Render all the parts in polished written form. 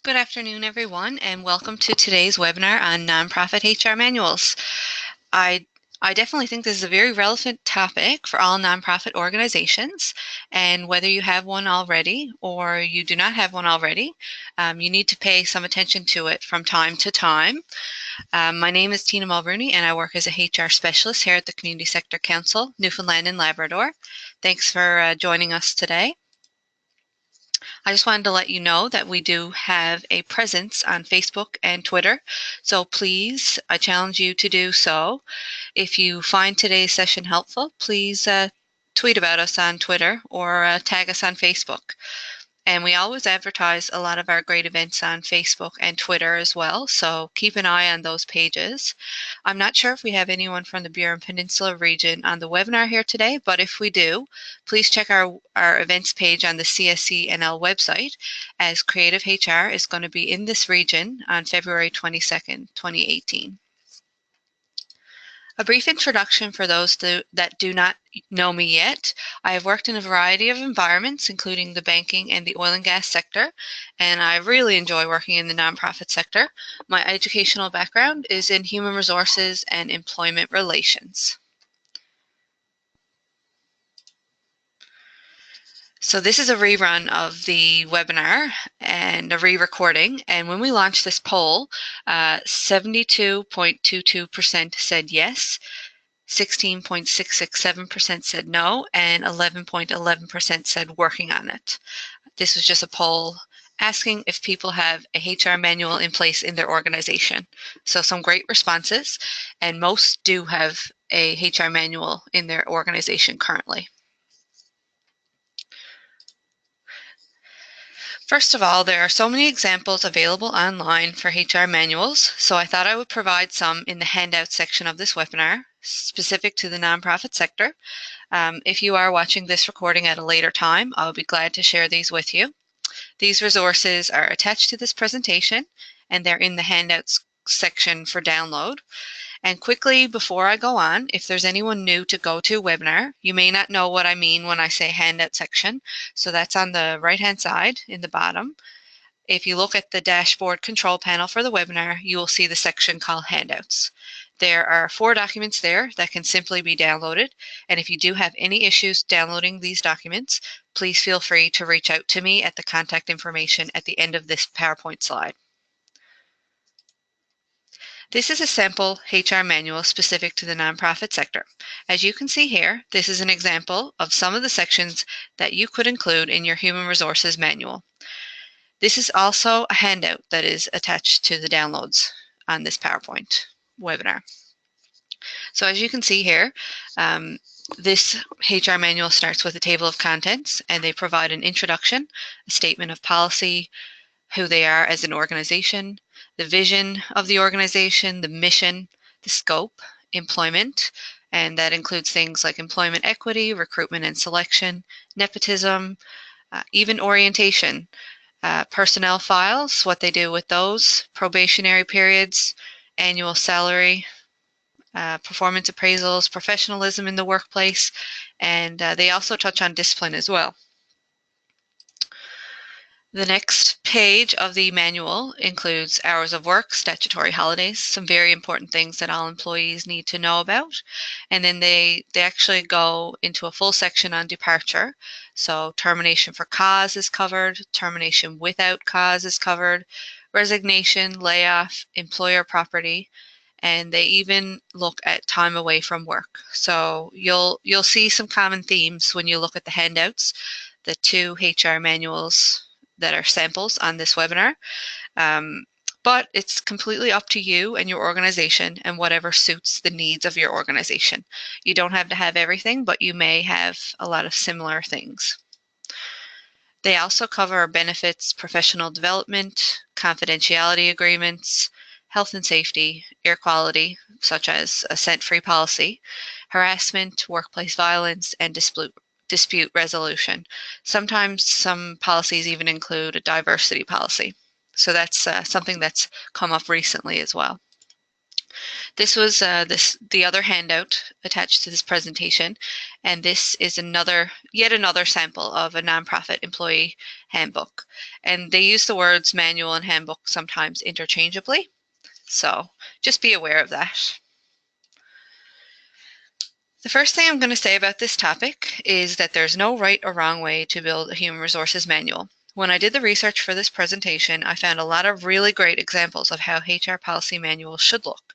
Good afternoon, everyone, and welcome to today's webinar on nonprofit HR manuals. I definitely think this is a very relevant topic for all nonprofit organizations, and whether you have one already or you do not have one already, you need to pay some attention to it from time to time. My name is Tina Mulrooney, and I work as a HR specialist here at the Community Sector Council, Newfoundland and Labrador. Thanks for joining us today. I just wanted to let you know that we do have a presence on Facebook and Twitter, so please, I challenge you to do so. If you find today's session helpful, please tweet about us on Twitter or tag us on Facebook. And we always advertise a lot of our great events on Facebook and Twitter as well, so keep an eye on those pages. I'm not sure if we have anyone from the Burin Peninsula region on the webinar here today, but if we do, please check our events page on the CSCNL website, as Creative HR is going to be in this region on February 22nd, 2018. A brief introduction for those that do not know me yet. I have worked in a variety of environments, including the banking and the oil and gas sector, and I really enjoy working in the nonprofit sector. My educational background is in human resources and employment relations. So this is a rerun of the webinar and a re-recording. And when we launched this poll, 72.22% said yes, 16.667% said no, and 11.11% said working on it. This was just a poll asking if people have a HR manual in place in their organization. So some great responses, and most do have a HR manual in their organization currently. First of all, there are so many examples available online for HR manuals, so I thought I would provide some in the handout section of this webinar, specific to the nonprofit sector. If you are watching this recording at a later time, I'll be glad to share these with you. These resources are attached to this presentation, and they're in the handouts section for download. And quickly, before I go on, if there's anyone new to GoToWebinar, you may not know what I mean when I say handout section. So that's on the right-hand side in the bottom. If you look at the dashboard control panel for the webinar, you will see the section called Handouts. There are 4 documents there that can simply be downloaded. And if you do have any issues downloading these documents, please feel free to reach out to me at the contact information at the end of this PowerPoint slide. This is a sample HR manual specific to the nonprofit sector. As you can see here, this is an example of some of the sections that you could include in your human resources manual. This is also a handout that is attached to the downloads on this PowerPoint webinar. So as you can see here, this HR manual starts with a table of contents, and they provide an introduction, a statement of policy, who they are as an organization, the vision of the organization, the mission, the scope, employment, and that includes things like employment equity, recruitment and selection, nepotism, even orientation, personnel files, what they do with those, probationary periods, annual salary, performance appraisals, professionalism in the workplace, and they also touch on discipline as well. The next page of the manual includes hours of work, statutory holidays, some very important things that all employees need to know about. And then they actually go into a full section on departure. So termination for cause is covered, termination without cause is covered, resignation, layoff, employer property, and they even look at time away from work. So you'll see some common themes when you look at the handouts, the 2 HR manuals that are samples on this webinar. But it's completely up to you and your organization and whatever suits the needs of your organization. You don't have to have everything, but you may have a lot of similar things. They also cover benefits, professional development, confidentiality agreements, health and safety, air quality, such as a scent-free policy, harassment, workplace violence, and dispute resolution. Sometimes some policies even include a diversity policy. So that's something that's come up recently as well. This was the other handout attached to this presentation, and this is yet another sample of a nonprofit employee handbook. And they use the words manual and handbook sometimes interchangeably, so just be aware of that. The first thing I'm going to say about this topic is that there's no right or wrong way to build a human resources manual. When I did the research for this presentation, I found a lot of really great examples of how HR policy manuals should look.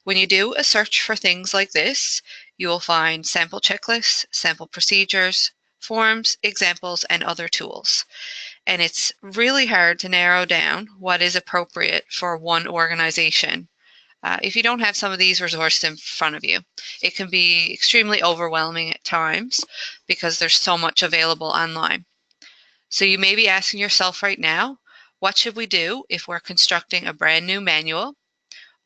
When you do a search for things like this, you will find sample checklists, sample procedures, forms, examples, and other tools. And it's really hard to narrow down what is appropriate for one organization. If you don't have some of these resources in front of you, it can be extremely overwhelming at times because there's so much available online. So you may be asking yourself right now, what should we do if we're constructing a brand new manual?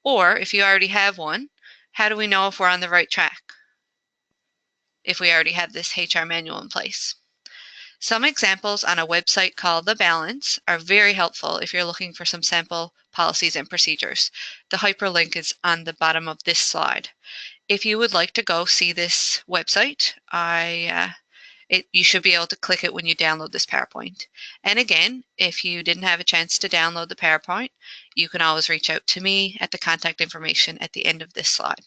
Or if you already have one, how do we know if we're on the right track if we already have this HR manual in place? Some examples on a website called The Balance are very helpful if you're looking for some sample policies and procedures. The hyperlink is on the bottom of this slide. If you would like to go see this website, you should be able to click it when you download this PowerPoint. And again, if you didn't have a chance to download the PowerPoint, you can always reach out to me at the contact information at the end of this slide.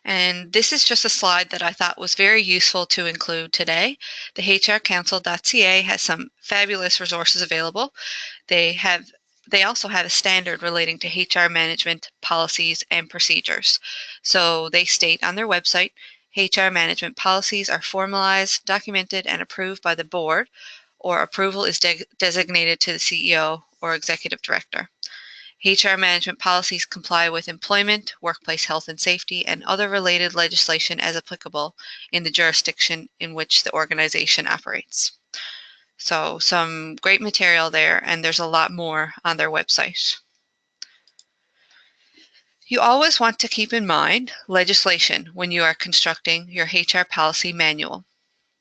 And this is just a slide that I thought was very useful to include today. The hrcouncil.ca has some fabulous resources available. They also have a standard relating to HR management policies and procedures. So they state on their website, HR management policies are formalized, documented, and approved by the board, or approval is designated to the CEO or executive director. HR management policies comply with employment, workplace health and safety, and other related legislation as applicable in the jurisdiction in which the organization operates. So some great material there, and there's a lot more on their website. You always want to keep in mind legislation when you are constructing your HR policy manual,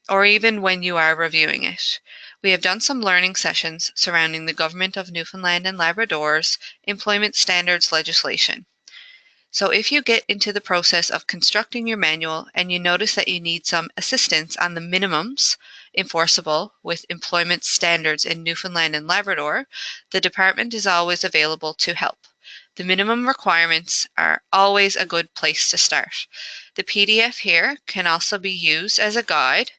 or even when you are reviewing it. We have done some learning sessions surrounding the Government of Newfoundland and Labrador's employment standards legislation. So if you get into the process of constructing your manual and you notice that you need some assistance on the minimums enforceable with employment standards in Newfoundland and Labrador, the department is always available to help. The minimum requirements are always a good place to start. The PDF here can also be used as a guide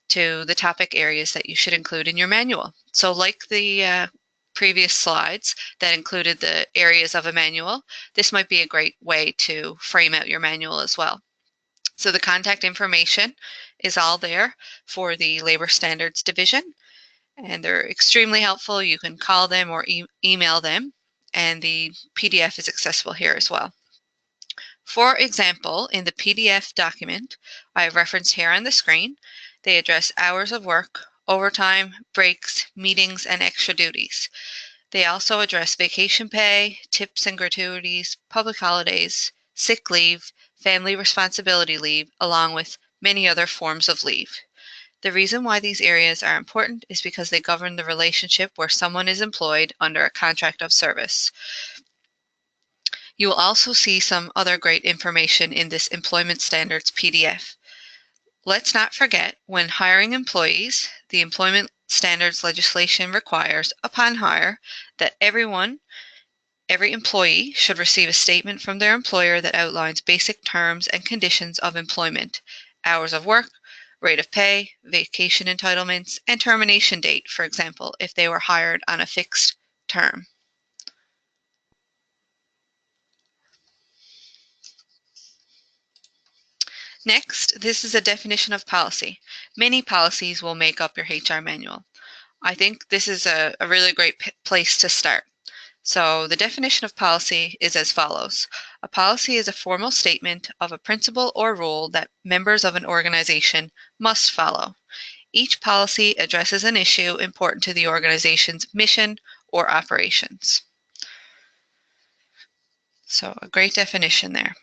to the topic areas that you should include in your manual. So like the previous slides that included the areas of a manual, this might be a great way to frame out your manual as well. So the contact information is all there for the Labor Standards Division, and they're extremely helpful. You can call them or email them, and the PDF is accessible here as well. For example, in the PDF document I have referenced here on the screen, they address hours of work, overtime, breaks, meetings, and extra duties. They also address vacation pay, tips and gratuities, public holidays, sick leave, family responsibility leave, along with many other forms of leave. The reason why these areas are important is because they govern the relationship where someone is employed under a contract of service. You will also see some other great information in this Employment Standards PDF. Let's not forget, when hiring employees, the employment standards legislation requires, upon hire, that every employee should receive a statement from their employer that outlines basic terms and conditions of employment, hours of work, rate of pay, vacation entitlements, and termination date, for example, if they were hired on a fixed term. Next, this is a definition of policy. Many policies will make up your HR manual. I think this is a really great place to start. So the definition of policy is as follows. A policy is a formal statement of a principle or rule that members of an organization must follow. Each policy addresses an issue important to the organization's mission or operations. So a great definition there.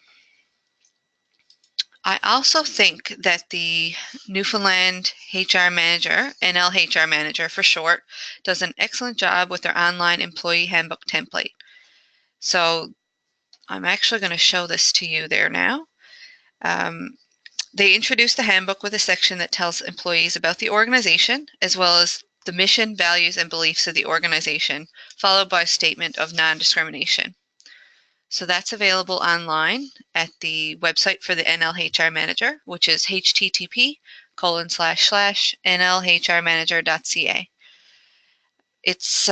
I also think that the Newfoundland HR Manager, NLHR Manager for short, does an excellent job with their online employee handbook template. So I'm actually going to show this to you there now. They introduced the handbook with a section that tells employees about the organization, as well as the mission, values, and beliefs of the organization, followed by a statement of non-discrimination. So that's available online at the website for the NLHR Manager, which is http://nlhrmanager.ca. It's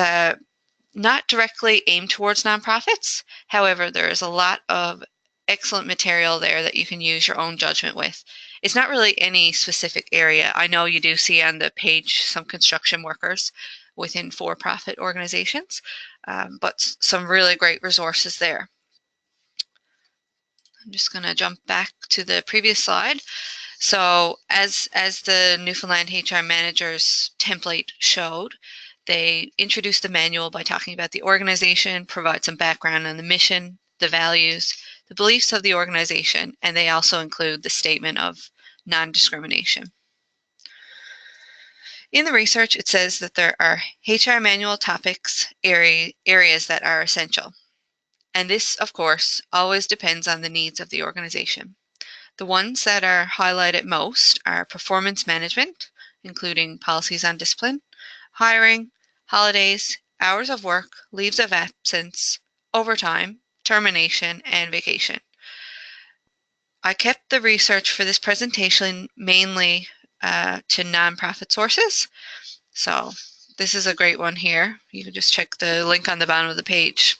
not directly aimed towards nonprofits. However, there is a lot of excellent material there that you can use your own judgment with. It's not really any specific area. I know you do see on the page some construction workers within for-profit organizations, but some really great resources there. I'm just going to jump back to the previous slide. So as the Newfoundland HR Manager's template showed, they introduced the manual by talking about the organization, provide some background on the mission, the values, the beliefs of the organization, and they also include the statement of non-discrimination. In the research, it says that there are HR manual topics, areas that are essential. And this, of course, always depends on the needs of the organization. The ones that are highlighted most are performance management, including policies on discipline, hiring, holidays, hours of work, leaves of absence, overtime, termination, and vacation. I kept the research for this presentation mainly to nonprofit sources. So this is a great one here. You can just check the link on the bottom of the page.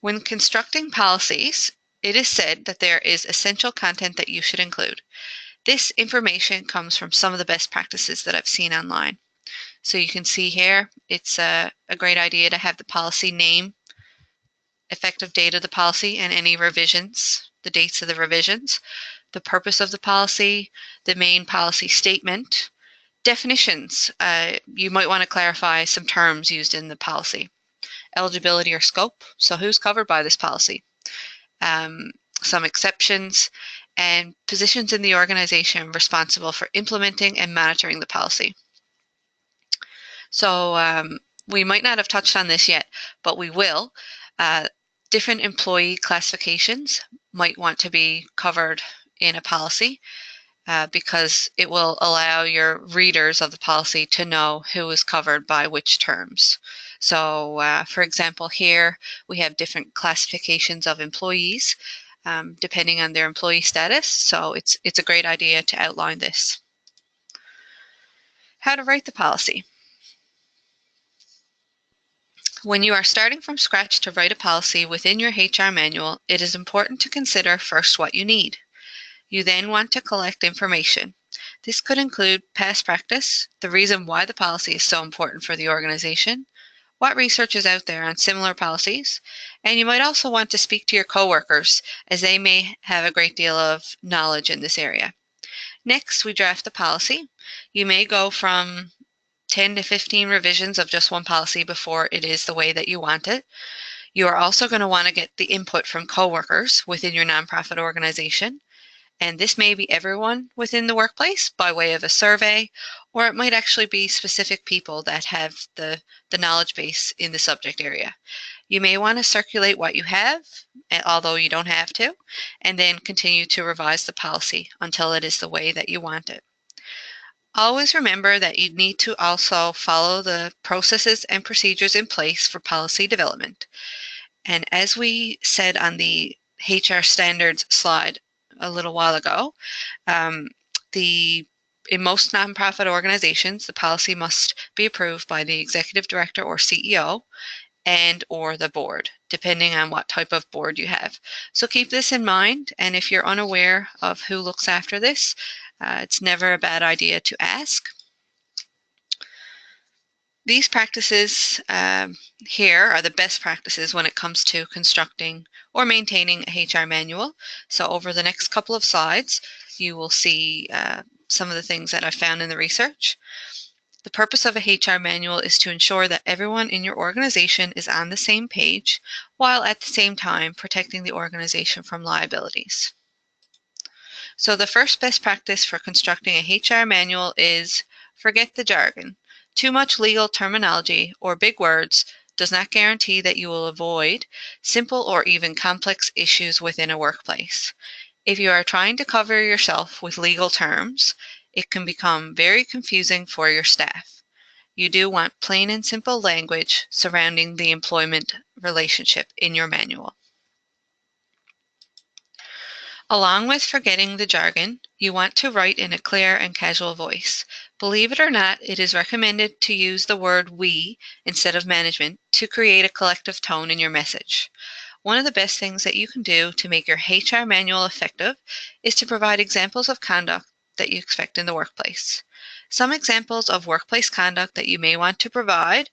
When constructing policies, it is said that there is essential content that you should include. This information comes from some of the best practices that I've seen online. So you can see here, it's a great idea to have the policy name, effective date of the policy, and any revisions, the dates of the revisions, the purpose of the policy, the main policy statement, definitions. You might want to clarify some terms used in the policy. Eligibility or scope, so who's covered by this policy. Some exceptions, and positions in the organization responsible for implementing and monitoring the policy. So we might not have touched on this yet, but we will. Different employee classifications might want to be covered in a policy because it will allow your readers of the policy to know who is covered by which terms. So for example, here we have different classifications of employees depending on their employee status. So it's a great idea to outline this. How to write the policy. When you are starting from scratch to write a policy within your HR manual, it is important to consider first what you need. You then want to collect information. This could include past practice, the reason why the policy is so important for the organization, what research is out there on similar policies, and you might also want to speak to your coworkers as they may have a great deal of knowledge in this area. Next, we draft the policy. You may go from 10 to 15 revisions of just one policy before it is the way that you want it. You are also going to want to get the input from coworkers within your nonprofit organization. And this may be everyone within the workplace by way of a survey, or it might actually be specific people that have the knowledge base in the subject area. You may want to circulate what you have, although you don't have to, and then continue to revise the policy until it is the way that you want it. Always remember that you need to also follow the processes and procedures in place for policy development. And as we said on the HR standards slide a little while ago, in most nonprofit organizations, the policy must be approved by the executive director or CEO and or the board, depending on what type of board you have. So keep this in mind, and if you're unaware of who looks after this, it's never a bad idea to ask. These practices here are the best practices when it comes to constructing or maintaining a HR manual. So over the next couple of slides, you will see some of the things that I found in the research. The purpose of a HR manual is to ensure that everyone in your organization is on the same page, while at the same time protecting the organization from liabilities. So the first best practice for constructing a HR manual is forget the jargon. Too much legal terminology or big words does not guarantee that you will avoid simple or even complex issues within a workplace. If you are trying to cover yourself with legal terms, it can become very confusing for your staff. You do want plain and simple language surrounding the employment relationship in your manual. Along with forgetting the jargon, you want to write in a clear and casual voice. Believe it or not, it is recommended to use the word we instead of management to create a collective tone in your message. One of the best things that you can do to make your HR manual effective is to provide examples of conduct that you expect in the workplace. Some examples of workplace conduct that you may want to provide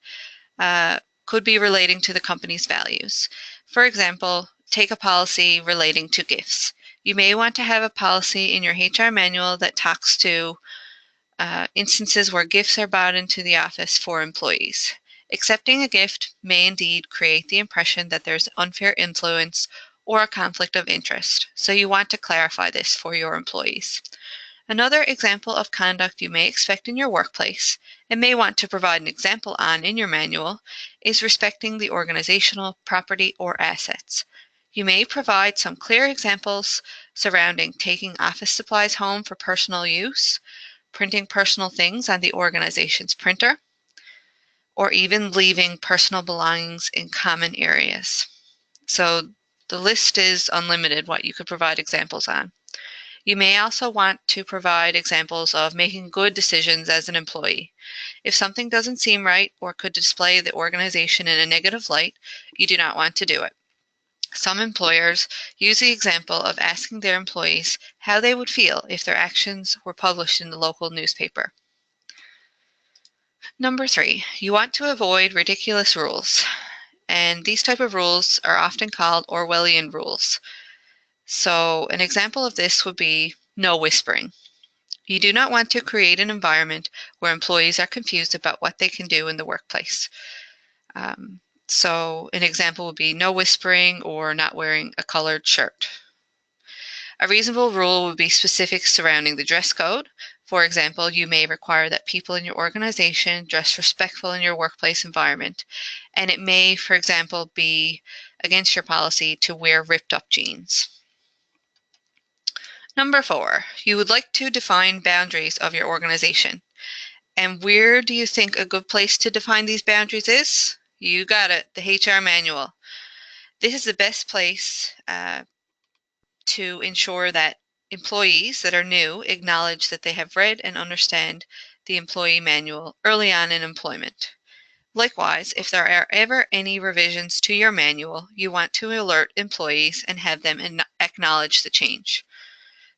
could be relating to the company's values. For example, take a policy relating to gifts. You may want to have a policy in your HR manual that talks to instances where gifts are brought into the office for employees. Accepting a gift may indeed create the impression that there's unfair influence or a conflict of interest, so you want to clarify this for your employees. Another example of conduct you may expect in your workplace and may want to provide an example on in your manual is respecting the organizational property or assets. You may provide some clear examples surrounding taking office supplies home for personal use, printing personal things on the organization's printer, or even leaving personal belongings in common areas. So the list is unlimited what you could provide examples on. You may also want to provide examples of making good decisions as an employee. If something doesn't seem right or could display the organization in a negative light, you do not want to do it. Some employers use the example of asking their employees how they would feel if their actions were published in the local newspaper. Number 3, you want to avoid ridiculous rules. And these type of rules are often called Orwellian rules. So an example of this would be no whispering. You do not want to create an environment where employees are confused about what they can do in the workplace. So an example would be no whispering or not wearing a colored shirt. A reasonable rule would be specifics surrounding the dress code. For example, you may require that people in your organization dress respectful in your workplace environment, and it may, for example, be against your policy to wear ripped up jeans. Number 4, you would like to define boundaries of your organization. And where do you think a good place to define these boundaries is? You got it, the HR manual. This is the best place to ensure that employees that are new acknowledge that they have read and understand the employee manual early on in employment. Likewise, if there are ever any revisions to your manual, you want to alert employees and have them acknowledge the change.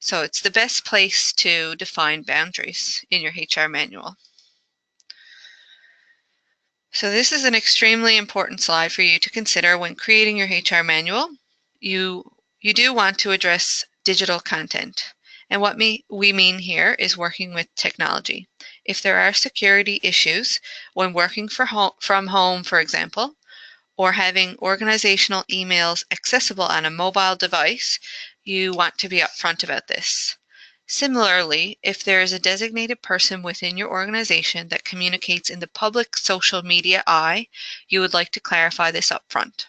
So it's the best place to define boundaries in your HR manual. So this is an extremely important slide for you to consider when creating your HR manual. You do want to address digital content. And what we mean here is working with technology. If there are security issues when working from home, for example, or having organizational emails accessible on a mobile device, you want to be upfront about this. Similarly, if there is a designated person within your organization that communicates in the public social media eye, you would like to clarify this upfront.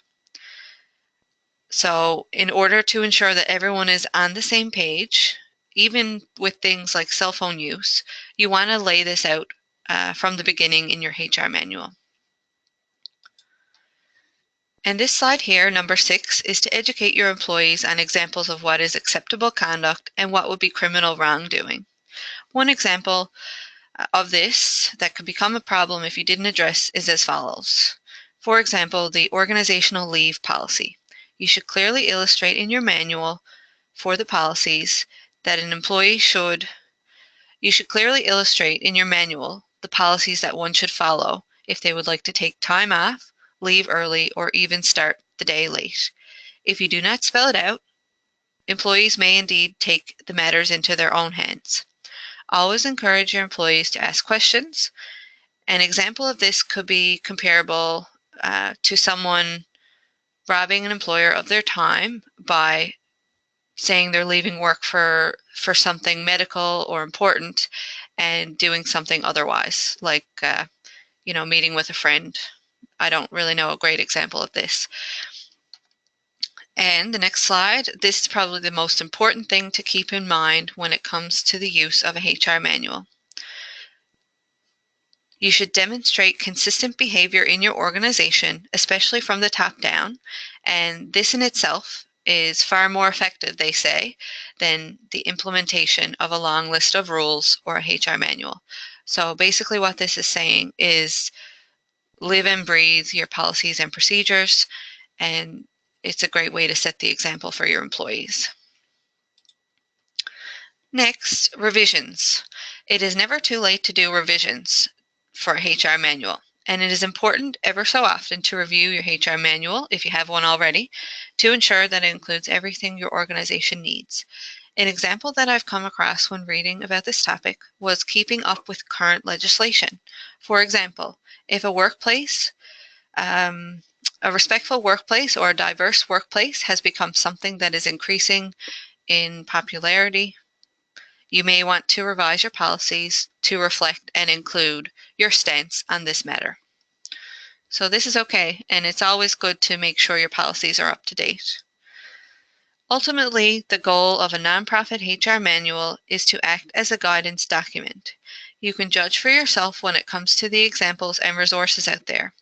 So in order to ensure that everyone is on the same page, even with things like cell phone use, you want to lay this out from the beginning in your HR manual. And this slide here, number 6, is to educate your employees on examples of what is acceptable conduct and what would be criminal wrongdoing. One example of this that could become a problem if you didn't address is as follows. For example, the organizational leave policy. You should clearly illustrate in your manual for the policies that an employee you should clearly illustrate in your manual the policies that one should follow if they would like to take time off, leave early, or even start the day late. If you do not spell it out, employees may indeed take the matters into their own hands. Always encourage your employees to ask questions. An example of this could be comparable to someone robbing an employer of their time by saying they're leaving work for something medical or important and doing something otherwise, like meeting with a friend I don't really know a great example of this. And the next slide, this is probably the most important thing to keep in mind when it comes to the use of a HR manual. You should demonstrate consistent behavior in your organization, especially from the top down, and this in itself is far more effective, they say, than the implementation of a long list of rules or a HR manual. So basically what this is saying is live and breathe your policies and procedures, and it's a great way to set the example for your employees. Next, revisions. It is never too late to do revisions for a HR manual, and it is important ever so often to review your HR manual, if you have one already, to ensure that it includes everything your organization needs. An example that I've come across when reading about this topic was keeping up with current legislation. For example, if a workplace, a respectful workplace or a diverse workplace has become something that is increasing in popularity, you may want to revise your policies to reflect and include your stance on this matter. So this is okay, and it's always good to make sure your policies are up to date. Ultimately, the goal of a nonprofit HR manual is to act as a guidance document. You can judge for yourself when it comes to the examples and resources out there.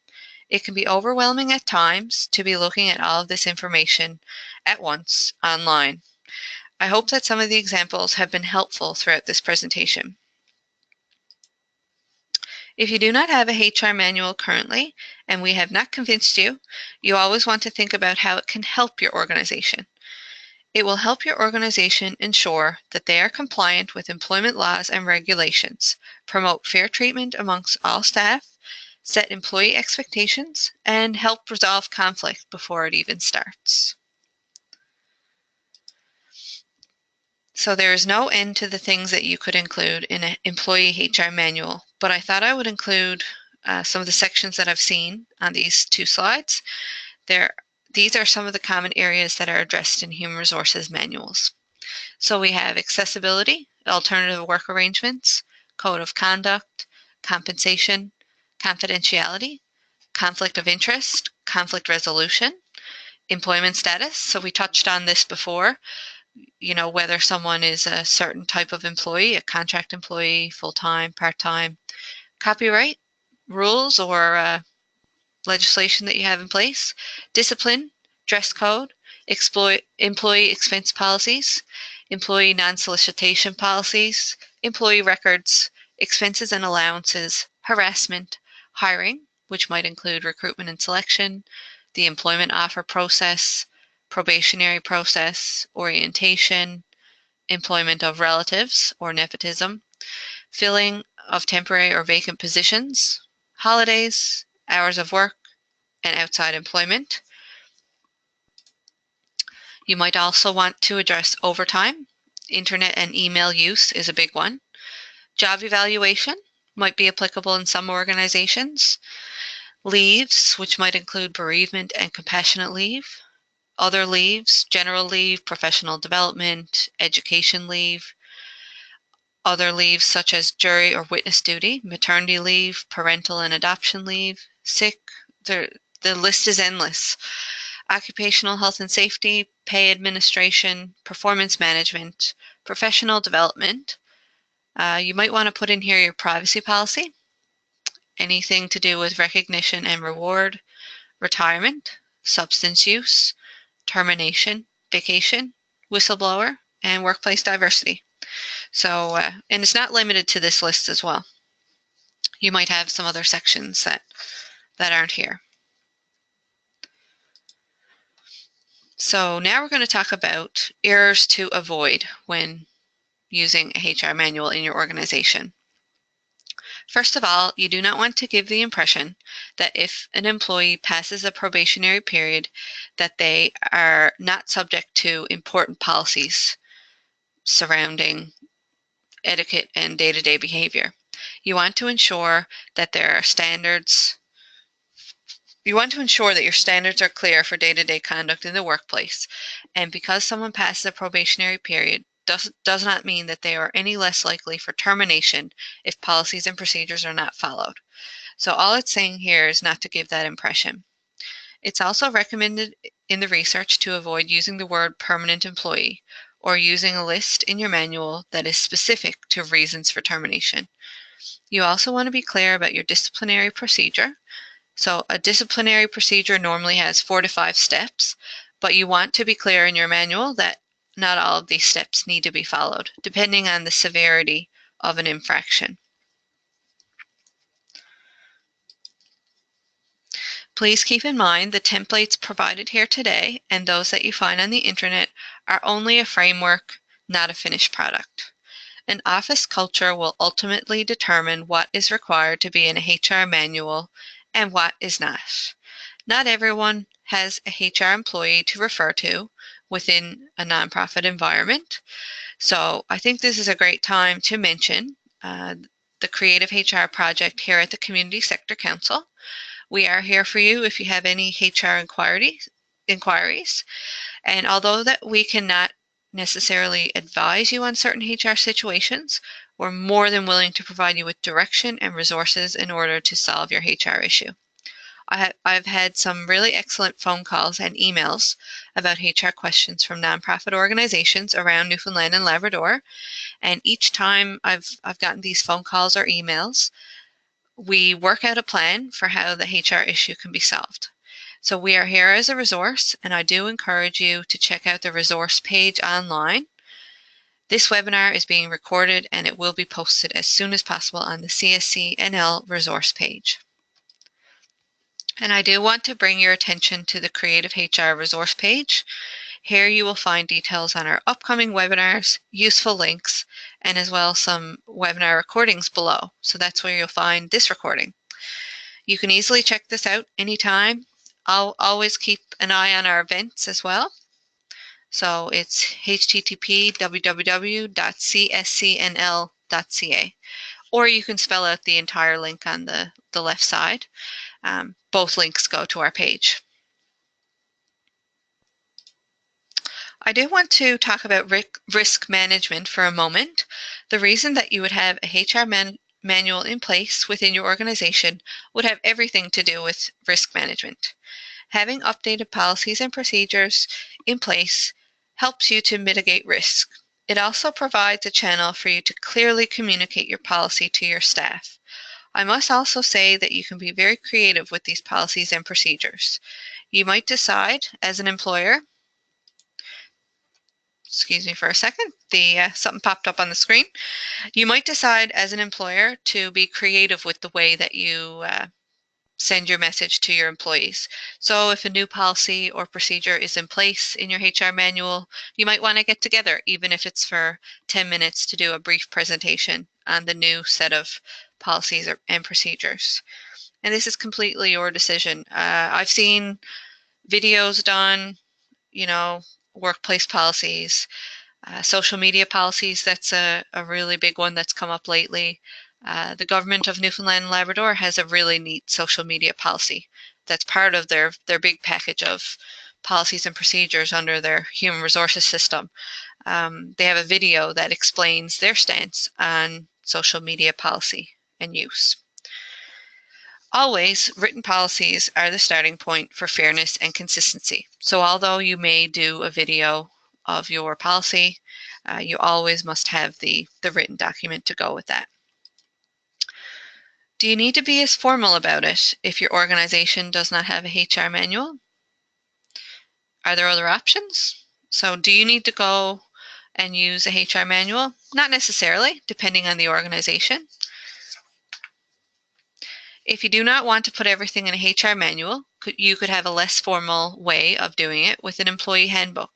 It can be overwhelming at times to be looking at all of this information at once online. I hope that some of the examples have been helpful throughout this presentation. If you do not have a HR manual currently, and we have not convinced you, you always want to think about how it can help your organization. It will help your organization ensure that they are compliant with employment laws and regulations, promote fair treatment amongst all staff, set employee expectations, and help resolve conflict before it even starts. So there is no end to the things that you could include in an employee HR manual, but I thought I would include some of the sections that I've seen on these two slides. These are some of the common areas that are addressed in human resources manuals. So we have accessibility, alternative work arrangements, code of conduct, compensation, confidentiality, conflict of interest, conflict resolution, employment status. So we touched on this before, whether someone is a certain type of employee, a contract employee, full-time, part-time, copyright rules or legislation that you have in place, discipline, dress code, employee expense policies, employee non-solicitation policies, employee records, expenses and allowances, harassment, hiring, which might include recruitment and selection, the employment offer process, probationary process, orientation, employment of relatives or nepotism, filling of temporary or vacant positions, holidays, hours of work, and outside employment. You might also want to address overtime. Internet and email use is a big one. Job evaluation might be applicable in some organizations. Leaves, which might include bereavement and compassionate leave. Other leaves, general leave, professional development, education leave. Other leaves such as jury or witness duty, maternity leave, parental and adoption leave, sick. The list is endless. Occupational health and safety, pay administration, performance management, professional development. You might want to put in here your privacy policy, anything to do with recognition and reward, retirement, substance use, termination, vacation, whistleblower, and workplace diversity. So, and it's not limited to this list as well. You might have some other sections that aren't here. So now we're going to talk about errors to avoid when using a HR manual in your organization. First of all, you do not want to give the impression that if an employee passes a probationary period, that they are not subject to important policies surrounding etiquette and day-to-day behavior. You want to ensure that there are standards. You want to ensure that your standards are clear for day-to-day conduct in the workplace. And because someone passes a probationary period does not mean that they are any less likely for termination if policies and procedures are not followed. So all it's saying here is not to give that impression. It's also recommended in the research to avoid using the word permanent employee or using a list in your manual that is specific to reasons for termination. You also want to be clear about your disciplinary procedure. So a disciplinary procedure normally has 4 to 5 steps, but you want to be clear in your manual that not all of these steps need to be followed, depending on the severity of an infraction. Please keep in mind the templates provided here today and those that you find on the internet are only a framework, not a finished product. An office culture will ultimately determine what is required to be in a HR manual and what is not. Not everyone has a HR employee to refer to within a nonprofit environment. So I think this is a great time to mention the Creative HR project here at the Community Sector Council. We are here for you if you have any HR inquiries. And although that we cannot necessarily advise you on certain HR situations, we're more than willing to provide you with direction and resources in order to solve your HR issue. I've had some really excellent phone calls and emails about HR questions from nonprofit organizations around Newfoundland and Labrador. And each time I've gotten these phone calls or emails, we work out a plan for how the HR issue can be solved. So we are here as a resource, and I do encourage you to check out the resource page online. This webinar is being recorded and it will be posted as soon as possible on the CSC&L resource page. And I do want to bring your attention to the Creative HR resource page. Here you will find details on our upcoming webinars, useful links, and as well some webinar recordings below. So that's where you'll find this recording. You can easily check this out anytime. I'll always keep an eye on our events as well. So it's http://www.cscnl.ca, or you can spell out the entire link on the left side. Both links go to our page. I do want to talk about risk management for a moment. The reason that you would have a HR manual in place within your organization would have everything to do with risk management. Having updated policies and procedures in place helps you to mitigate risk. It also provides a channel for you to clearly communicate your policy to your staff. I must also say that you can be very creative with these policies and procedures. You might decide as an employer, excuse me for a second, something popped up on the screen. You might decide as an employer to be creative with the way that you send your message to your employees. So if a new policy or procedure is in place in your HR manual, you might want to get together, even if it's for 10 minutes, to do a brief presentation on the new set of policies and procedures. And this is completely your decision. I've seen videos done, workplace policies, social media policies. That's a really big one that's come up lately. The government of Newfoundland and Labrador has a really neat social media policy that's part of their big package of policies and procedures under their human resources system. They have a video that explains their stance on social media policy and use. Always, written policies are the starting point for fairness and consistency. So although you may do a video of your policy, you always must have the written document to go with that. Do you need to be as formal about it if your organization does not have a HR manual? Are there other options? So do you need to go and use a HR manual? Not necessarily, depending on the organization. If you do not want to put everything in a HR manual, you could have a less formal way of doing it with an employee handbook.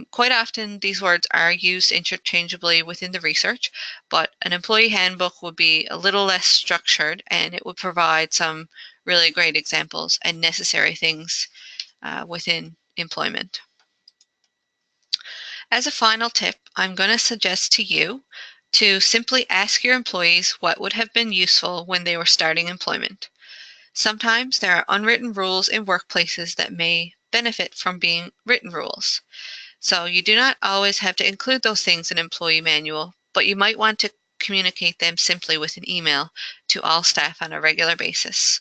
Quite often, these words are used interchangeably within the research, but an employee handbook would be a little less structured and it would provide some really great examples and necessary things within employment. As a final tip, I'm going to suggest to you to simply ask your employees what would have been useful when they were starting employment. Sometimes there are unwritten rules in workplaces that may benefit from being written rules. So you do not always have to include those things in an employee manual, but you might want to communicate them simply with an email to all staff on a regular basis.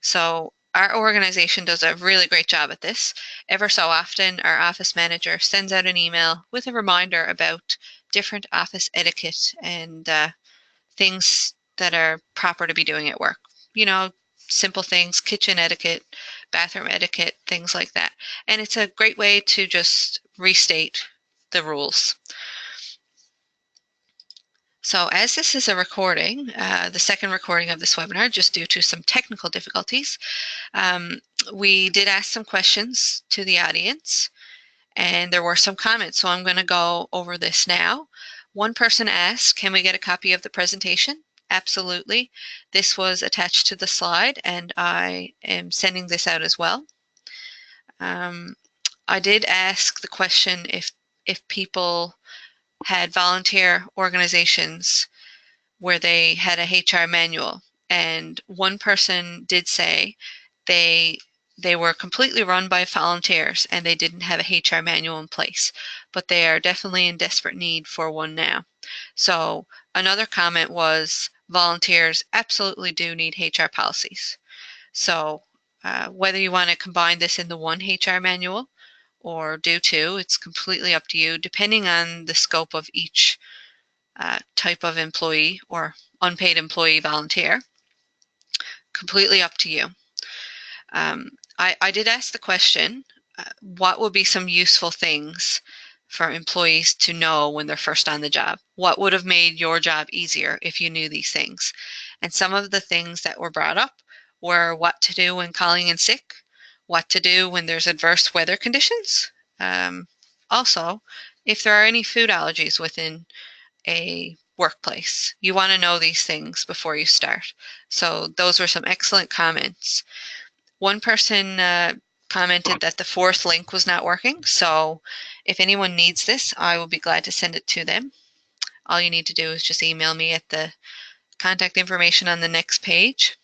So our organization does a really great job at this. Ever so often, our office manager sends out an email with a reminder about different office etiquette and things that are proper to be doing at work. You know, simple things, kitchen etiquette, bathroom etiquette, things like that. And it's a great way to just restate the rules. So as this is a recording, the second recording of this webinar, just due to some technical difficulties, we did ask some questions to the audience, and there were some comments, so I'm going to go over this now. One person asked, can we get a copy of the presentation? Absolutely. This was attached to the slide, and I am sending this out as well. I did ask the question if people had volunteer organizations where they had a HR manual, and one person did say they were completely run by volunteers and they didn't have a HR manual in place, but they are definitely in desperate need for one now. So another comment was volunteers absolutely do need HR policies. So whether you want to combine this into one HR manual or do two, it's completely up to you, depending on the scope of each type of employee or unpaid employee volunteer. Completely up to you. I did ask the question, what would be some useful things for employees to know when they're first on the job? What would have made your job easier if you knew these things? And some of the things that were brought up were what to do when calling in sick, what to do when there's adverse weather conditions. Also, if there are any food allergies within a workplace, you want to know these things before you start. So those were some excellent comments. One person commented that the fourth link was not working. So if anyone needs this, I will be glad to send it to them. All you need to do is just email me at the contact information on the next page.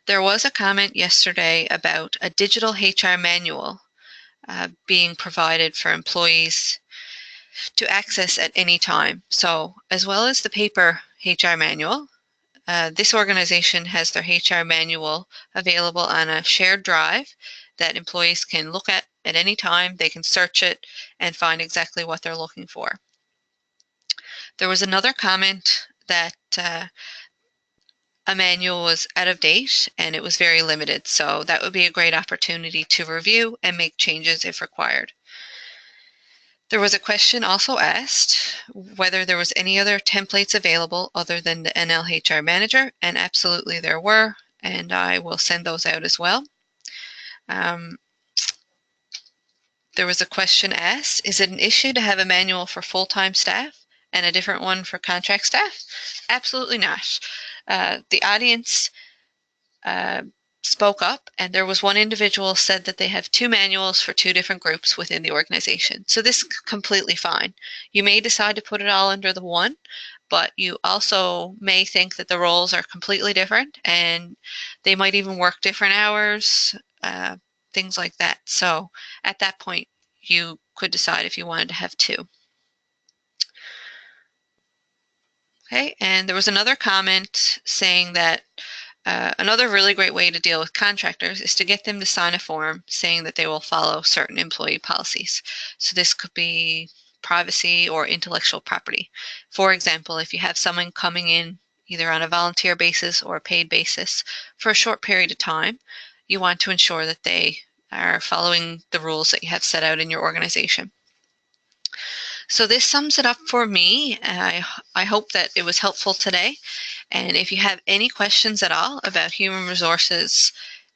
There was a comment yesterday about a digital HR manual being provided for employees to access at any time. So as well as the paper HR manual, this organization has their HR manual available on a shared drive that employees can look at any time. They can search it and find exactly what they're looking for. There was another comment that a manual was out of date and it was very limited, so that would be a great opportunity to review and make changes if required. There was a question also asked whether there was any other templates available other than the NLHR Manager, and absolutely there were, and I will send those out as well. There was a question asked, is it an issue to have a manual for full-time staff and a different one for contract staff? Absolutely not. The audience spoke up, and there was one individual said that they have two manuals for two different groups within the organization. So this is completely fine. You may decide to put it all under the one, but you also may think that the roles are completely different and they might even work different hours, things like that. So at that point, you could decide if you wanted to have two. Okay, and there was another comment saying that another really great way to deal with contractors is to get them to sign a form saying that they will follow certain employee policies. So this could be privacy or intellectual property. For example, if you have someone coming in either on a volunteer basis or a paid basis for a short period of time, you want to ensure that they are following the rules that you have set out in your organization. So this sums it up for me. I hope that it was helpful today. And if you have any questions at all about human resources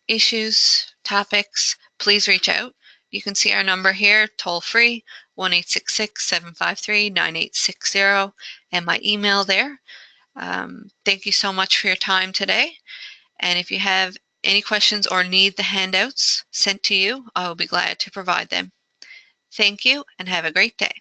issues, topics, please reach out. You can see our number here, toll free, 1-866-753-9860, and my email there. Thank you so much for your time today. And if you have any questions or need the handouts sent to you, I will be glad to provide them. Thank you and have a great day.